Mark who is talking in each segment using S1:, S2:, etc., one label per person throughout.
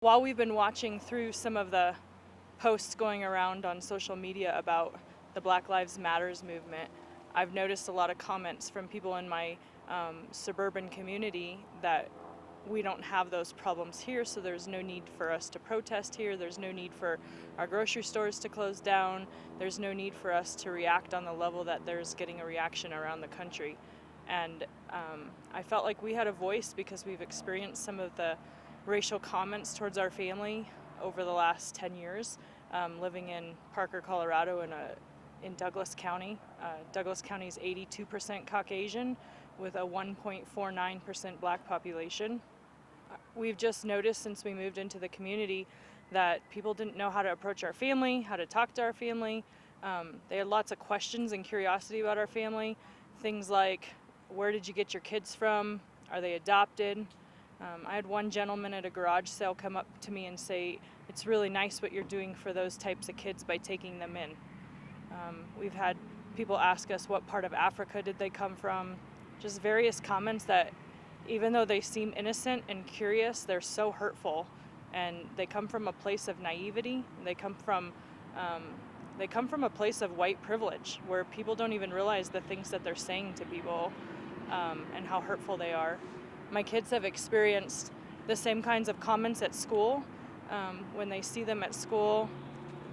S1: While we've been watching through some of the posts going around on social media about the Black Lives Matters movement, I've noticed a lot of comments from people in my suburban community that we don't have those problems here, so there's no need for us to protest here. There's no need for our grocery stores to close down. There's no need for us to react on the level that there's getting a reaction around the country. And I felt like we had a voice because we've experienced some of the racial comments towards our family over the last 10 years, living in Parker, Colorado, in Douglas County. Douglas County is 82% Caucasian with a 1.49% black population. We've just noticed since we moved into the community that people didn't know how to approach our family, how to talk to our family. They had lots of questions and curiosity about our family. Things like, where did you get your kids from? Are they adopted? I had one gentleman at a garage sale come up to me and say, it's really nice what you're doing for those types of kids by taking them in. We've had people ask us what part of Africa did they come from, just various comments that even though they seem innocent and curious, they're so hurtful, and they come from a place of naivety. They come from a place of white privilege where people don't even realize the things that they're saying to people and how hurtful they are. My kids have experienced the same kinds of comments at school. When they see them at school,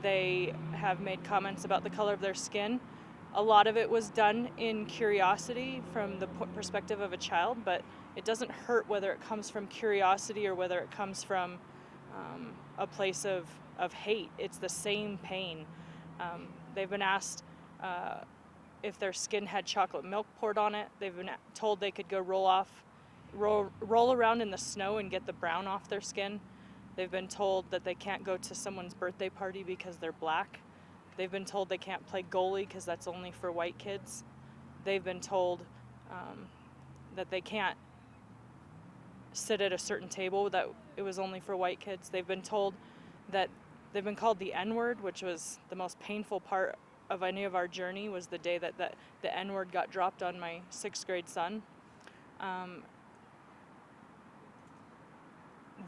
S1: they have made comments about the color of their skin. A lot of it was done in curiosity from the perspective of a child, but it doesn't hurt whether it comes from curiosity or whether it comes from a place of hate. It's the same pain. They've been asked if their skin had chocolate milk poured on it. They've been told they could go roll around in the snow and get the brown off their skin. They've been told that they can't go to someone's birthday party because they're black. They've been told they can't play goalie because that's only for white kids. They've been told that they can't sit at a certain table, that it was only for white kids. They've been told that they've been called the N-word, which was the most painful part of any of our journey, was the day that the N-word got dropped on my 6th grade son.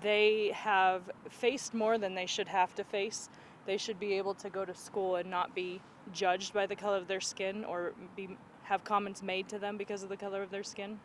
S1: They have faced more than they should have to face. They should be able to go to school and not be judged by the color of their skin or have comments made to them because of the color of their skin.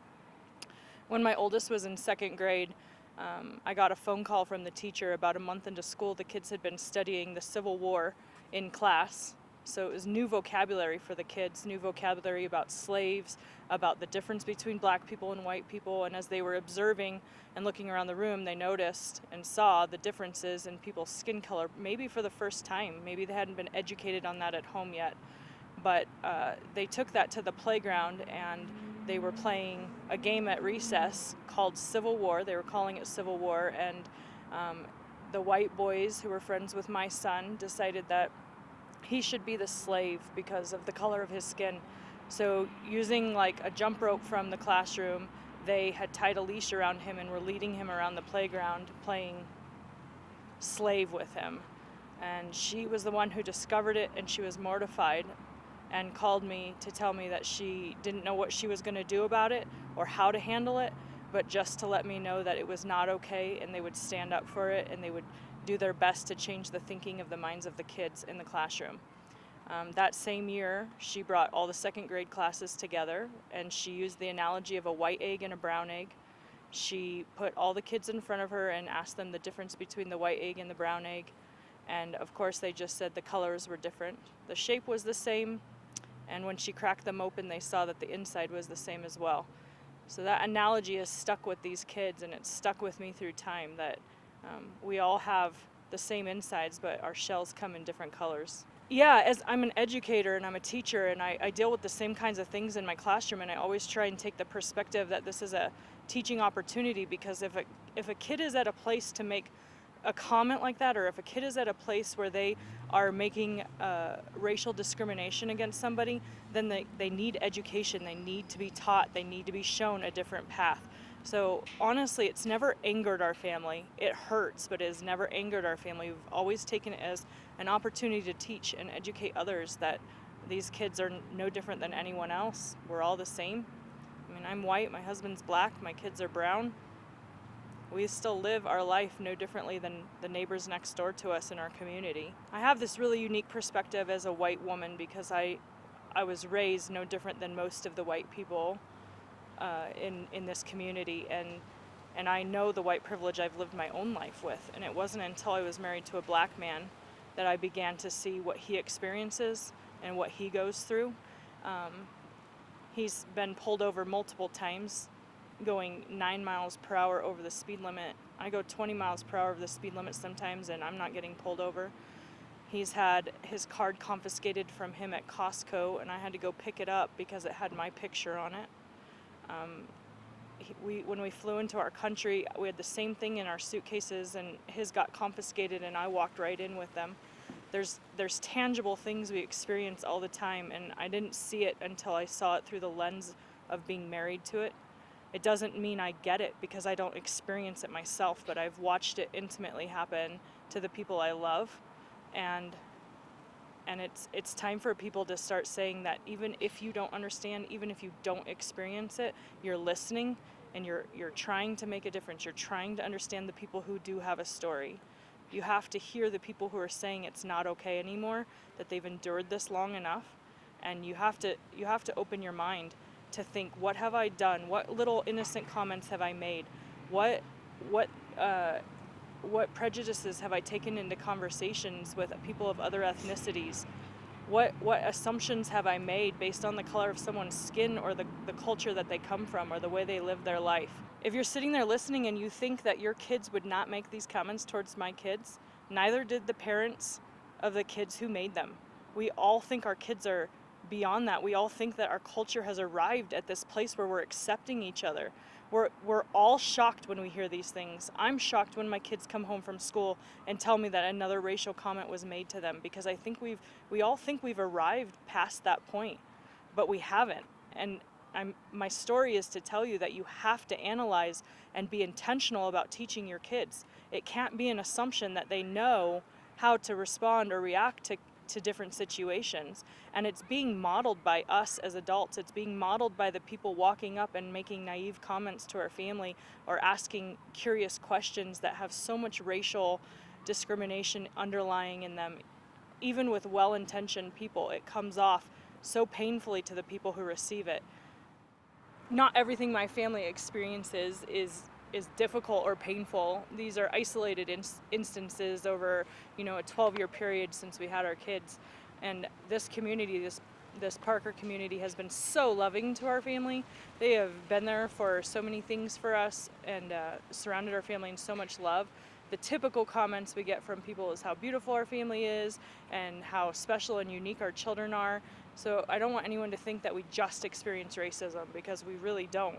S1: When my oldest was in 2nd grade, I got a phone call from the teacher about a month into school. The kids had been studying the Civil War in class. So it was new vocabulary for the kids, new vocabulary about slaves, about the difference between black people and white people. And as they were observing and looking around the room, they noticed and saw the differences in people's skin color, maybe for the first time. Maybe they hadn't been educated on that at home yet. But they took that to the playground, and they were playing a game at recess called Civil War. They were calling it Civil War. And the white boys who were friends with my son decided that he should be the slave because of the color of his skin. So using like a jump rope from the classroom, they had tied a leash around him and were leading him around the playground playing slave with him. And she was the one who discovered it, and she was mortified and called me to tell me that she didn't know what she was going to do about it or how to handle it, but just to let me know that it was not okay, and they would stand up for it, and they would do their best to change the thinking of the minds of the kids in the classroom. That same year, she brought all the 2nd grade classes together, and she used the analogy of a white egg and a brown egg. She put all the kids in front of her and asked them the difference between the white egg and the brown egg. And of course, they just said the colors were different. The shape was the same, and when she cracked them open, they saw that the inside was the same as well. So that analogy has stuck with these kids, and it's stuck with me through time, that we all have the same insides, but our shells come in different colors. Yeah, as I'm an educator and I'm a teacher, and I deal with the same kinds of things in my classroom, and I always try and take the perspective that this is a teaching opportunity, because if a kid is at a place to make a comment like that, or if a kid is at a place where they are making racial discrimination against somebody, then they need education, they need to be taught, they need to be shown a different path. So honestly, it's never angered our family. It hurts, but it has never angered our family. We've always taken it as an opportunity to teach and educate others that these kids are no different than anyone else. We're all the same. I mean, I'm white, my husband's black, my kids are brown. We still live our life no differently than the neighbors next door to us in our community. I have this really unique perspective as a white woman because I was raised no different than most of the white people in this community, and I know the white privilege I've lived my own life with. And it wasn't until I was married to a black man that I began to see what he experiences and what he goes through. He's been pulled over multiple times, going 9 miles per hour over the speed limit. I go 20 miles per hour over the speed limit sometimes, and I'm not getting pulled over. He's had his card confiscated from him at Costco, and I had to go pick it up because it had my picture on it. When we flew into our country, we had the same thing in our suitcases, and his got confiscated, and I walked right in with them. There's tangible things we experience all the time, and I didn't see it until I saw it through the lens of being married to it. It doesn't mean I get it because I don't experience it myself, but I've watched it intimately happen to the people I love, and it's time for people to start saying that even if you don't understand, even if you don't experience it, you're listening and you're trying to make a difference. You're trying to understand the people who do have a story. You have to hear the people who are saying it's not okay anymore, that they've endured this long enough, and you have to open your mind to think, what have I done? What little innocent comments have I made? What prejudices have I taken into conversations with people of other ethnicities? What assumptions have I made based on the color of someone's skin or the culture that they come from or the way they live their life? If you're sitting there listening and you think that your kids would not make these comments towards my kids, neither did the parents of the kids who made them. We all think our kids are beyond that. We all think that our culture has arrived at this place where we're accepting each other. We're all shocked when we hear these things. I'm shocked when my kids come home from school and tell me that another racial comment was made to them, because I think we all think we've arrived past that point, but we haven't. And my story is to tell you that you have to analyze and be intentional about teaching your kids. It can't be an assumption that they know how to respond or react to different situations. And it's being modeled by us as adults. It's being modeled by the people walking up and making naive comments to our family or asking curious questions that have so much racial discrimination underlying in them. Even with well-intentioned people, it comes off so painfully to the people who receive it. Not everything my family experiences is difficult or painful. These are isolated instances over, a 12-year period since we had our kids. And this community, this Parker community, has been so loving to our family. They have been there for so many things for us and surrounded our family in so much love. The typical comments we get from people is how beautiful our family is and how special and unique our children are. So I don't want anyone to think that we just experience racism, because we really don't.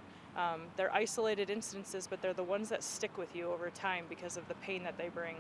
S1: They're isolated instances, but they're the ones that stick with you over time because of the pain that they bring.